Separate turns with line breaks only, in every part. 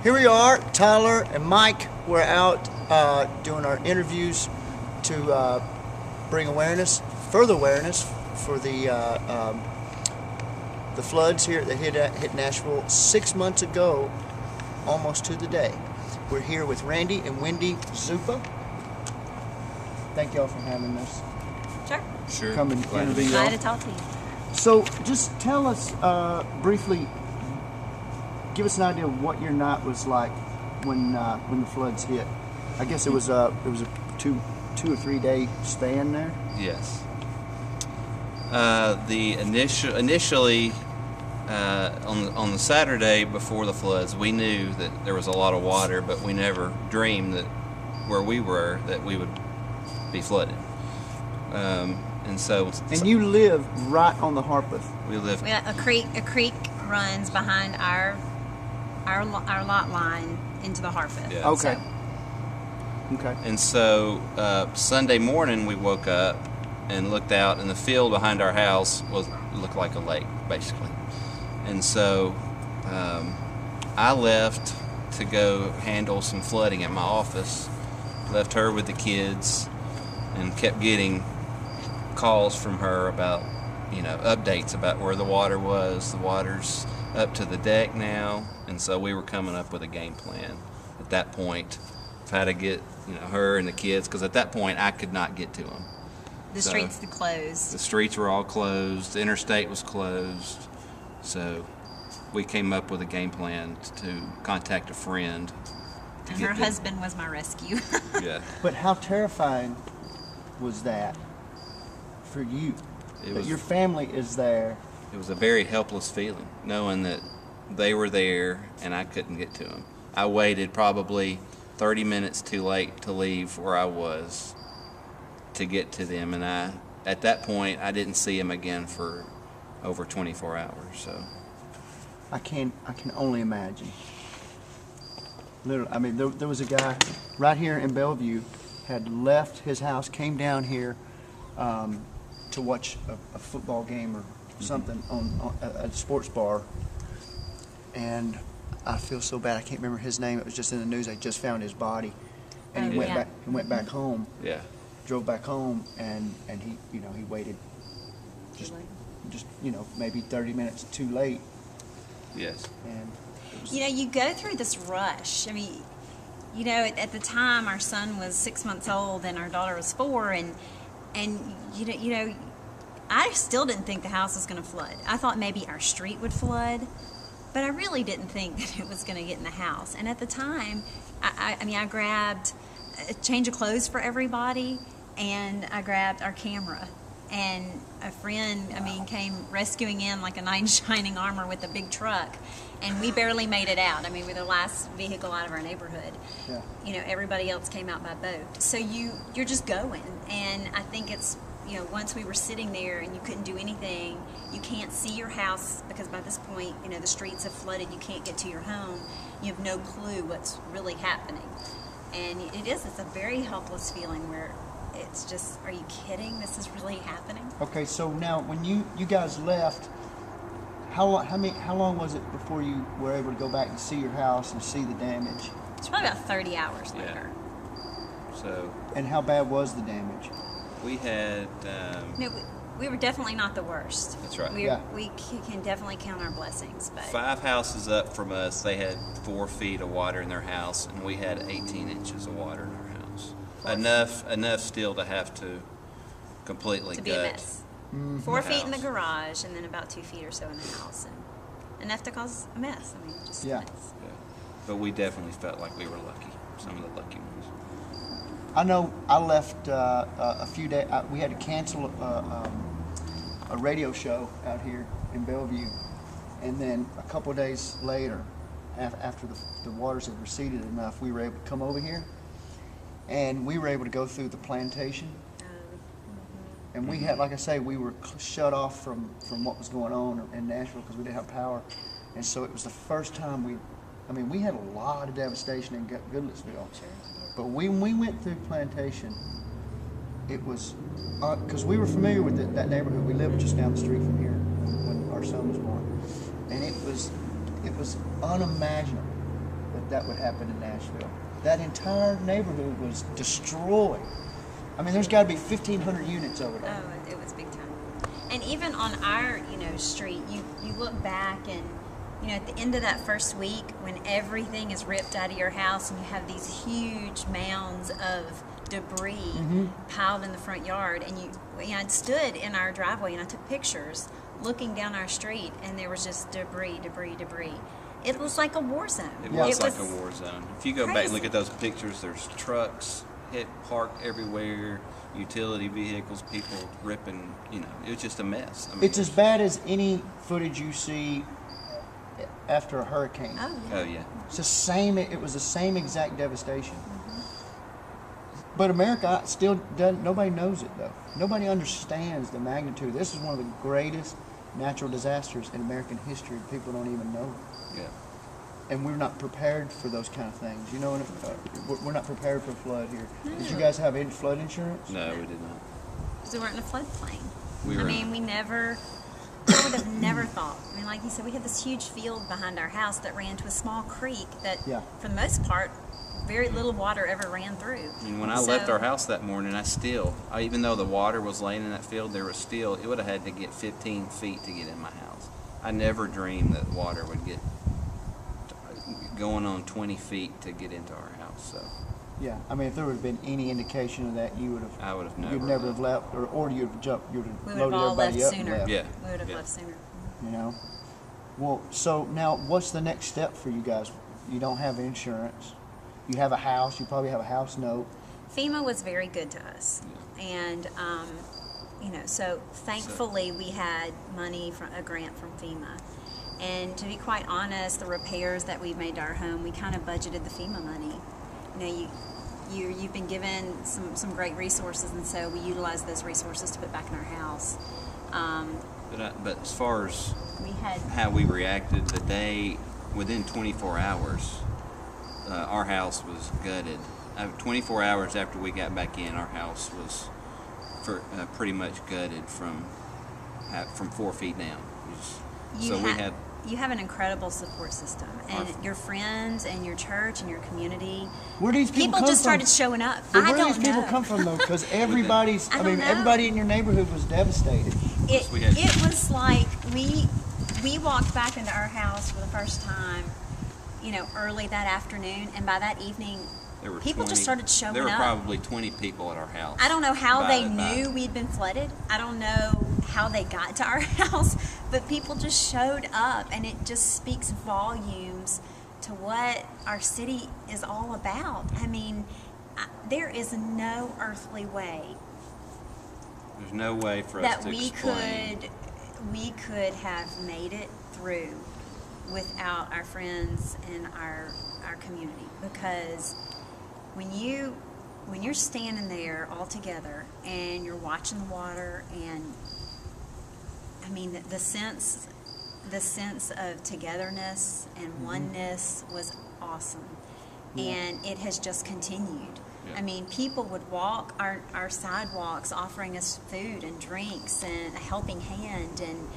here we are, Tyler and Mike. We're out doing our interviews to bring further awareness for the floods here that hit Nashville 6 months ago, almost to the day. We're here with Randy and Wendy Zupa. Thank y'all for having us.
Sure.
Come and interview y'all.
Glad to talk to you.
So, just tell us briefly. Give us an idea of what your night was like when the floods hit. I guess it was a 2 or 3 day span there.
Yes. Initially on the Saturday before the floods, we knew that there was a lot of water, but we never dreamed that where we were that we would be flooded. And
you live right on the Harpeth.
We live.
We got a creek runs behind our lot line into the Harpeth.
Yeah.
Okay. Okay.
And so Sunday morning we woke up and looked out, and the field behind our house looked like a lake, basically. And so I left to go handle some flooding at my office. Left her with the kids, and kept getting calls from her about, updates about where the water was. The water's up to the deck now, and so we were coming up with a game plan at that point of how to get, her and the kids, because at that point I could not get to them.
The streets were closed.
The streets were all closed. The interstate was closed. So we came up with a game plan to contact a friend.
And her husband was my rescue.
Yeah.
But how terrifying was that for you? That your family is there.
It was a very helpless feeling, knowing that they were there and I couldn't get to them. I waited probably 30 minutes too late to leave where I was to get to them, and at that point I didn't see them again for over 24 hours. So
I can only imagine. Literally, I mean, there was a guy right here in Bellevue had left his house, came down here to watch a football game or something at a sports bar, and I feel so bad. I can't remember his name. It was just in the news. I just found his body, and he went back. He went back home.
Yeah.
Drove back home, and he he waited just maybe 30 minutes too late.
Yes.
And
you go through this rush. I mean, at the time our son was 6 months old and our daughter was 4, and I still didn't think the house was going to flood. I thought maybe our street would flood, but I really didn't think that it was going to get in the house. And at the time, I grabbed a change of clothes for everybody, and I grabbed our camera. And a friend, came rescuing in like a knight in shining armor with a big truck, and we barely made it out. We're the last vehicle out of our neighborhood. Yeah. Everybody else came out by boat. So you're just going, and I think it's, once we were sitting there and you couldn't do anything, you can't see your house because by this point, the streets have flooded. You can't get to your home. You have no clue what's really happening, and it's a very helpless feeling where it's just, are you kidding? This is really happening? Okay,
so now when you guys left, how long was it before you were able to go back and see your house and see the damage?
It's probably about 30 hours later.
So.
And how bad was the damage?
We had.
No, we were definitely not the worst.
That's right.
We can definitely count our blessings. But
5 houses up from us, they had 4 feet of water in their house, and we had 18 inches of water in our house. Enough still to have to completely
to be a mess. 4 feet in the garage, and then about 2 feet or so in the house, and enough to cause a mess. Just a mess.
Yeah. But we definitely felt like we were lucky. Some of the lucky ones.
I know I left a few days. We had to cancel a radio show out here in Bellevue, and then a couple of days later, after the waters had receded enough, we were able to come over here, and we were able to go through the plantation. And we had, like I say, we were shut off from what was going on in Nashville because we didn't have power, and so it was the first time we had a lot of devastation in Goodlettsville.
Sure.
But when we went through Plantation, it was, because we were familiar with that neighborhood. We lived just down the street from here when our son was born. And it was unimaginable that would happen in Nashville. That entire neighborhood was destroyed. I mean, there's got to be 1,500 units over there.
Oh, it was big time. And even on our, street, you look back and, at the end of that first week when everything is ripped out of your house and you have these huge mounds of debris piled in the front yard, and I stood in our driveway and I took pictures looking down our street, and there was just debris. It was like a war zone.
It was like a war zone. If you go back and look at those pictures, there's trucks parked everywhere, utility vehicles, people ripping, it was just a mess. I mean,
It's as bad as any footage you see after a hurricane.
Oh yeah.
It's the same. It was the same exact devastation. But America still doesn't. Nobody knows it though. Nobody understands the magnitude. This is one of the greatest natural disasters in American history. People don't even know it.
Yeah.
And we're not prepared for those kind of things. We're not prepared for flood here. Did you guys have any flood insurance?
No, we did not.
Because we weren't in a floodplain.
We were.
I would have never thought. Like you said, we had this huge field behind our house that ran to a small creek that, for the most part, very little water ever ran through.
And when I left our house that morning, even though the water was laying in that field, it would have had to get 15 feet to get in my house. I never dreamed that water would get going on 20 feet to get into our house. So.
Yeah, if there would have been any indication of that,
I would have never.
You'd never have left, or you'd have jumped. You'd have
we would have
loaded
all
everybody
left
up
sooner.
and left.
Yeah.
We would have left sooner.
Well, so now what's the next step for you guys? You don't have insurance. You have a house. You probably have a house note.
FEMA was very good to us, and so thankfully we had money from a grant from FEMA. And to be quite honest, the repairs that we made to our home, we kind of budgeted the FEMA money. You've been given some great resources, and so we utilized those resources to put back in our house.
But as far as
we had
how we reacted the day, within 24 hours, our house was gutted. 24 hours after we got back in, our house was pretty much gutted from 4 feet down.
You have an incredible support system, and your friends and your church and your community.
Where do these people come
just
from?
started showing up.
But
I
where
don't
do these people
know.
come from though? Because everybody's.
I don't know.
Everybody in your neighborhood was devastated.
It was like we walked back into our house for the first time, early that afternoon, and by that evening, people just started showing up.
There were probably 20 people at our house.
I don't know how they knew we'd been flooded. I don't know how they got to our house, but people just showed up, and it just speaks volumes to what our city is all about. There is no earthly way.
There's no way for us
that
to explain.
we could have made it through without our friends and our community, because when you're standing there all together and you're watching the water, and the sense of togetherness and oneness was awesome. And it has just continued.
Yeah.
People would walk our sidewalks offering us food and drinks and a helping hand, and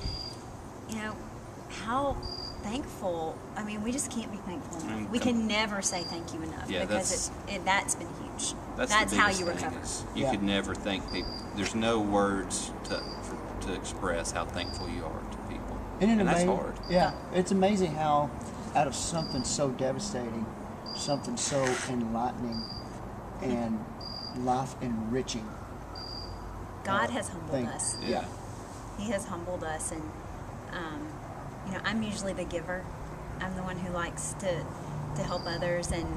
how thankful. We just can't be thankful enough. We can never say thank you enough, because that's been huge.
That's
how
the
you
biggest
recover.
thing. You could never thank people. There's no words to express how thankful you are to people.
Isn't it
and that's
amazing?
hard.
Yeah, it's amazing how out of something so devastating, something so enlightening and life enriching.
God has humbled us.
Yeah.
He has humbled us, and I'm usually the giver. I'm the one who likes to help others, and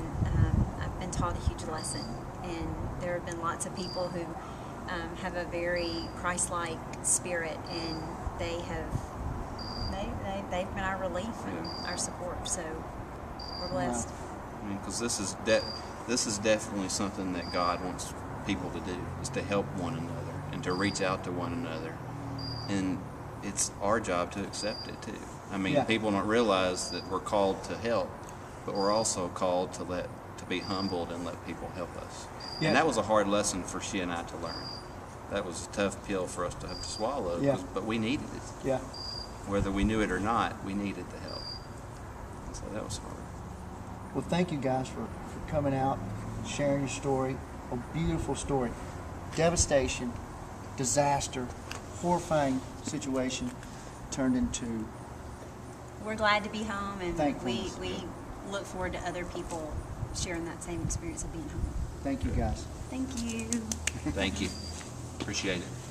I've been taught a huge lesson. And there have been lots of people who have a very Christ-like spirit, and they've been our relief and our support. So we're blessed.
Because this is definitely something that God wants people to do, is to help one another and to reach out to one another, and it's our job to accept it too. People don't realize that we're called to help, but we're also called to be humbled and let people help us.
Yeah.
And that was a hard lesson for she and I to learn. That was a tough pill for us to have to swallow, but we needed it.
Yeah.
Whether we knew it or not, we needed the help. And so that was hard.
Well, thank you guys for coming out, sharing your story. A beautiful story. Devastation, disaster, horrifying situation turned into
We're glad to be home, and
Thankfulness.
we look forward to other people sharing that same experience of being home.
thank you guys.
Thank you.
Thank you. Appreciate it.